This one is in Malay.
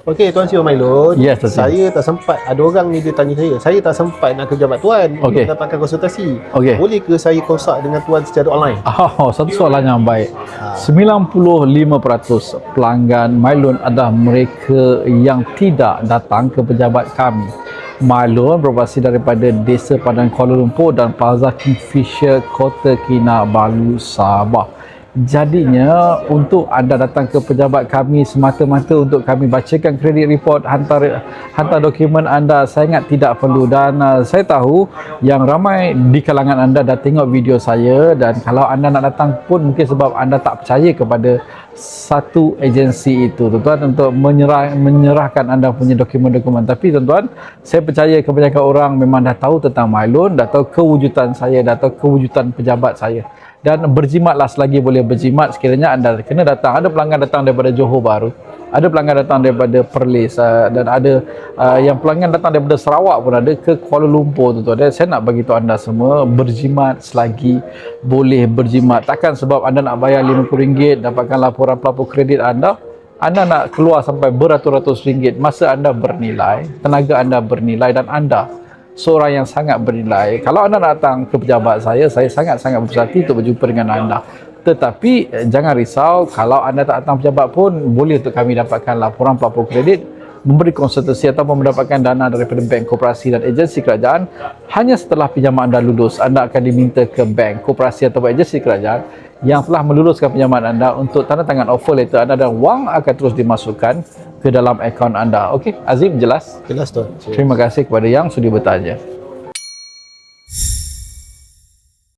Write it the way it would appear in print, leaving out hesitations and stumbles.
Okey, Tuan Sri Mailun. Yes, Tuan Sri. Saya tak sempat. Ada orang ni dia tanya saya tak sempat nak ke pejabat Tuan Okey. untuk mendapatkan konsultasi. Okey. Boleh ke saya konsult dengan Tuan secara online? Satu soalan yang baik. 95% pelanggan Mailun adalah mereka yang tidak datang ke pejabat kami. Mailun beroperasi daripada Desa Padang Kuala Lumpur dan Plaza Kingfisher Kota Kinabalu, Sabah. Jadinya untuk anda datang ke pejabat kami semata-mata untuk kami bacakan kredit report, hantar dokumen anda, sangat tidak perlu. Dan saya tahu yang ramai di kalangan anda dah tengok video saya, dan kalau anda nak datang pun mungkin sebab anda tak percaya kepada satu agensi itu, tuan-tuan, untuk menyerahkan anda punya dokumen-dokumen. Tapi tuan-tuan, saya percaya kebanyakan orang memang dah tahu tentang Mailun, dah tahu kewujudan saya, dah tahu kewujudan pejabat saya. Dan berjimatlah selagi boleh berjimat sekiranya anda kena datang. Ada pelanggan datang daripada Johor Bahru, ada pelanggan datang daripada Perlis, dan ada yang pelanggan datang daripada Sarawak pun ada ke Kuala Lumpur, tuan-tuan. Dan saya nak bagi tahu anda semua, berjimat selagi boleh berjimat. Takkan sebab anda nak bayar RM50 dapatkan laporan pelapor kredit anda nak keluar sampai beratus-ratus ringgit. Masa anda bernilai, tenaga anda bernilai, dan anda seorang yang sangat bernilai. Kalau anda datang ke pejabat saya sangat-sangat berhati untuk berjumpa dengan anda. Tetapi jangan risau, kalau anda tak datang pejabat pun boleh untuk kami dapatkan laporan pelapor kredit, memberi konsultasi ataupun mendapatkan dana daripada bank, koperasi dan agensi kerajaan. Hanya setelah pinjaman anda lulus, anda akan diminta ke bank, koperasi atau agensi kerajaan yang telah meluluskan pinjaman anda untuk tanda tangan offer letter anda, dan wang akan terus dimasukkan ke dalam akaun anda. Okey, Azim, jelas? Jelas Tuan. Terima kasih kepada yang sudi bertanya.